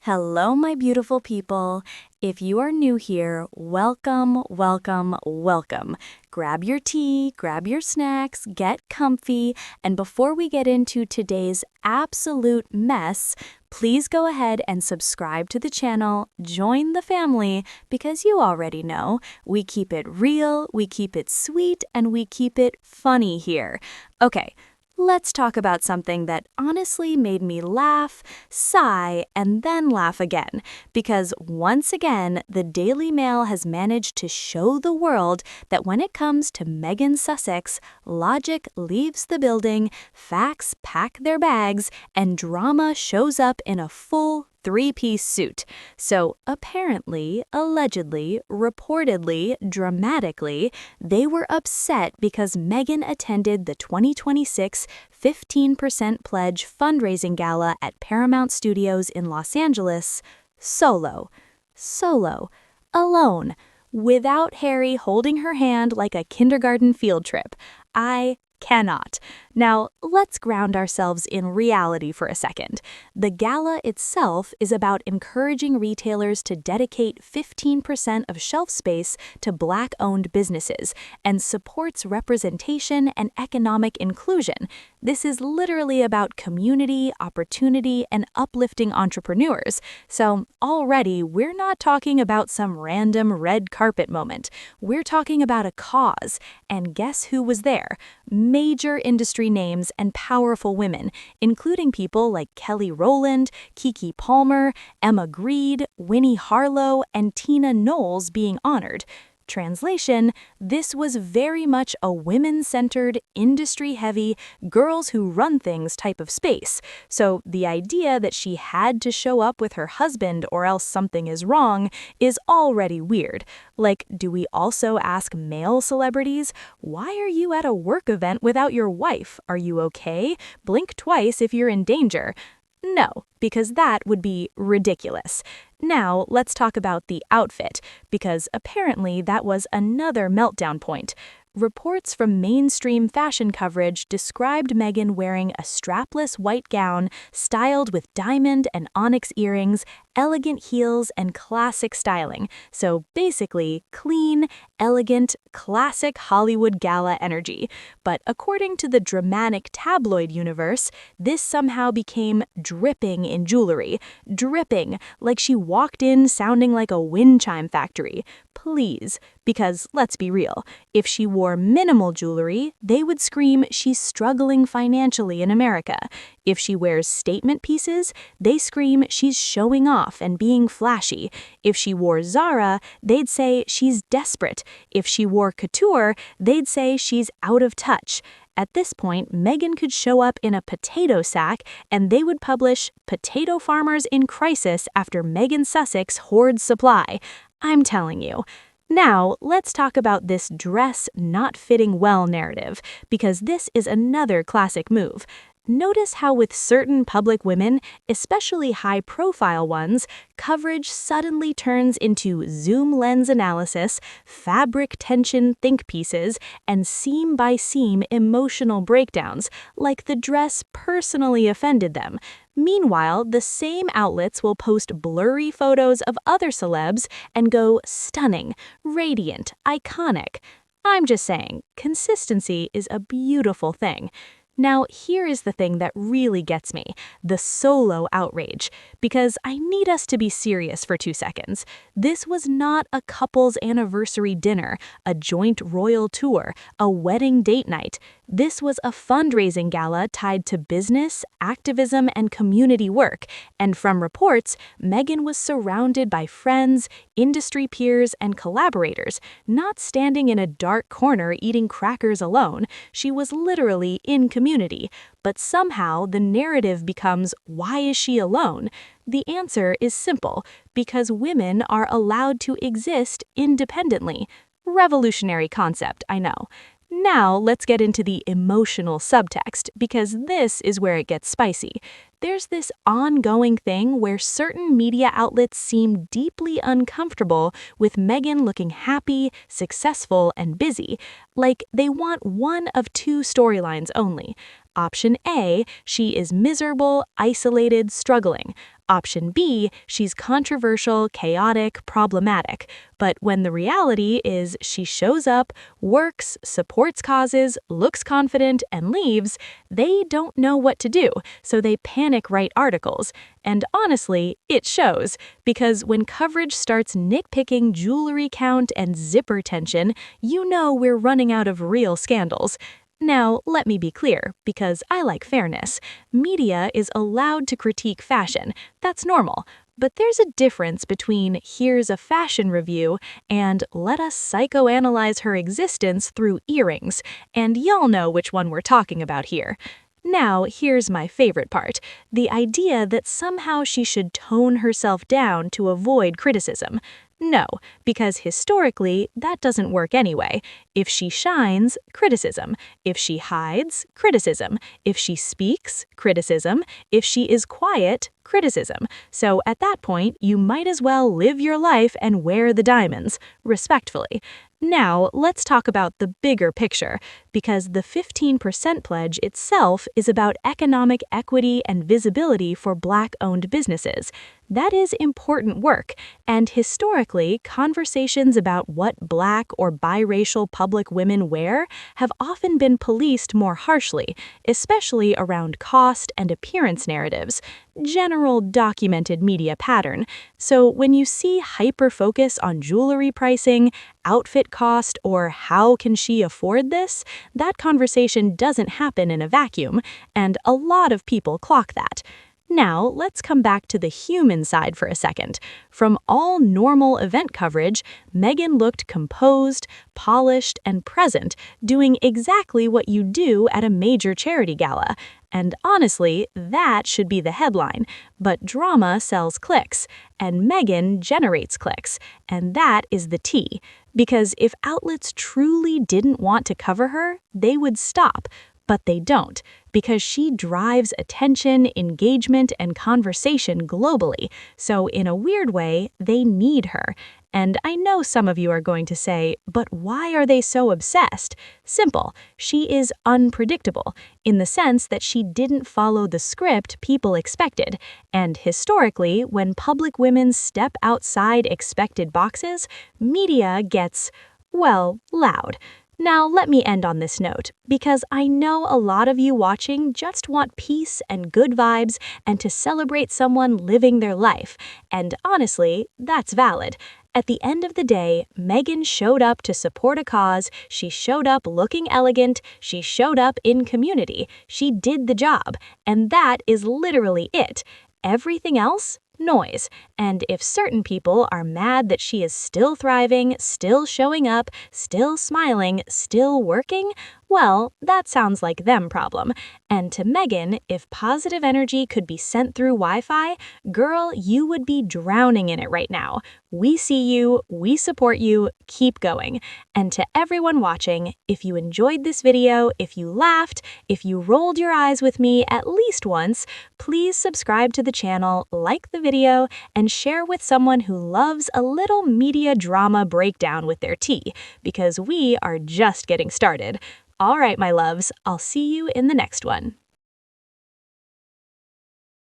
Hello, my beautiful people. If you are new here, welcome, welcome, welcome. Grab your tea, grab your snacks, get comfy, and before we get into today's absolute mess, please go ahead and subscribe to the channel, join the family, because you already know, we keep it real, we keep it sweet, and we keep it funny here. Okay. Let's talk about something that honestly made me laugh, sigh, and then laugh again, because once again, the Daily Mail has managed to show the world that when it comes to Meghan Sussex, logic leaves the building, facts pack their bags, and drama shows up in a full three-piece suit. So apparently, allegedly, reportedly, dramatically, they were upset because Meghan attended the 2026 15% Pledge fundraising gala at Paramount Studios in Los Angeles solo, alone, without Harry holding her hand like a kindergarten field trip. I cannot. Now, let's ground ourselves in reality for a second. The gala itself is about encouraging retailers to dedicate 15% of shelf space to Black-owned businesses and supports representation and economic inclusion. This is literally about community, opportunity, and uplifting entrepreneurs. So already, we're not talking about some random red carpet moment. We're talking about a cause. And guess who was there? Major industry names and powerful women, including people like Kelly Rowland, Keke Palmer, Emma Grede, Winnie Harlow, and Tina Knowles being honored. Translation, this was very much a women-centered, industry-heavy, girls-who-run-things type of space. So the idea that she had to show up with her husband or else something is wrong is already weird. Like, do we also ask male celebrities, why are you at a work event without your wife? Are you okay? Blink twice if you're in danger. No, because that would be ridiculous. Now, let's talk about the outfit, because apparently that was another meltdown point. Reports from mainstream fashion coverage described Meghan wearing a strapless white gown styled with diamond and onyx earrings, elegant heels, and classic styling. So basically, clean, elegant, classic Hollywood gala energy. But according to the dramatic tabloid universe, this somehow became dripping in jewelry. Dripping, like she walked in sounding like a wind chime factory. Please, because let's be real, if she wore minimal jewelry, they would scream she's struggling financially in America. If she wears statement pieces, they scream she's showing off and being flashy. If she wore Zara, they'd say she's desperate. If she wore couture, they'd say she's out of touch. At this point, Meghan could show up in a potato sack and they would publish "Potato Farmers in Crisis After Meghan Sussex Hoards Supply." I'm telling you. Now, let's talk about this dress not fitting well narrative, because this is another classic move. Notice how with certain public women, especially high-profile ones, coverage suddenly turns into zoom lens analysis, fabric tension think pieces, and seam-by-seam emotional breakdowns, like the dress personally offended them. Meanwhile, the same outlets will post blurry photos of other celebs and go stunning, radiant, iconic. I'm just saying, consistency is a beautiful thing. Now, here is the thing that really gets me, the solo outrage, because I need us to be serious for 2 seconds. This was not a couple's anniversary dinner, a joint royal tour, a wedding date night. This was a fundraising gala tied to business, activism, and community work, and from reports, Meghan was surrounded by friends, industry peers, and collaborators, not standing in a dark corner eating crackers alone. She was literally in community. But somehow the narrative becomes, why is she alone? The answer is simple, because women are allowed to exist independently. Revolutionary concept, I know. Now let's get into the emotional subtext, because this is where it gets spicy. There's this ongoing thing where certain media outlets seem deeply uncomfortable with Meghan looking happy, successful, and busy. Like they want one of two storylines only. Option A, she is miserable, isolated, struggling. Option B, she's controversial, chaotic, problematic. But when the reality is she shows up, works, supports causes, looks confident, and leaves, they don't know what to do, so they panic write articles. And honestly, it shows, because when coverage starts nitpicking jewelry count and zipper tension, you know we're running out of real scandals. Now, let me be clear, because I like fairness. Media is allowed to critique fashion. That's normal. But there's a difference between here's a fashion review and let us psychoanalyze her existence through earrings. And y'all know which one we're talking about here. Now, here's my favorite part, the idea that somehow she should tone herself down to avoid criticism. No, because historically, that doesn't work anyway. If she shines, criticism. If she hides, criticism. If she speaks, criticism. If she is quiet, criticism. So at that point, you might as well live your life and wear the diamonds, respectfully. Now, let's talk about the bigger picture, because the 15% pledge itself is about economic equity and visibility for Black-owned businesses. That is important work, and historically, conversations about what Black or biracial public women wear have often been policed more harshly, especially around cost and appearance narratives. General documented media pattern. So when you see hyper-focus on jewelry pricing, outfit cost, or how can she afford this, that conversation doesn't happen in a vacuum, and a lot of people clock that. Now, let's come back to the human side for a second. From all normal event coverage, Meghan looked composed, polished, and present, doing exactly what you do at a major charity gala. And honestly, that should be the headline. But drama sells clicks, and Meghan generates clicks, and that is the tea. Because if outlets truly didn't want to cover her, they would stop. But they don't, because she drives attention, engagement, and conversation globally. So in a weird way, they need her. And I know some of you are going to say, but why are they so obsessed? Simple, she is unpredictable, in the sense that she didn't follow the script people expected. And historically, when public women step outside expected boxes, media gets, well, loud. Now, let me end on this note, because I know a lot of you watching just want peace and good vibes and to celebrate someone living their life. And honestly, that's valid. At the end of the day, Meghan showed up to support a cause, she showed up looking elegant, she showed up in community, she did the job, and that is literally it. Everything else? Noise. And if certain people are mad that she is still thriving, still showing up, still smiling, still working, well, that sounds like them problem. And to Meghan, if positive energy could be sent through Wi-Fi, girl, you would be drowning in it right now. We see you, we support you, keep going. And to everyone watching, if you enjoyed this video, if you laughed, if you rolled your eyes with me at least once, please subscribe to the channel, like the video, and share with someone who loves a little media drama breakdown with their tea, because we are just getting started. All right, my loves, I'll see you in the next one.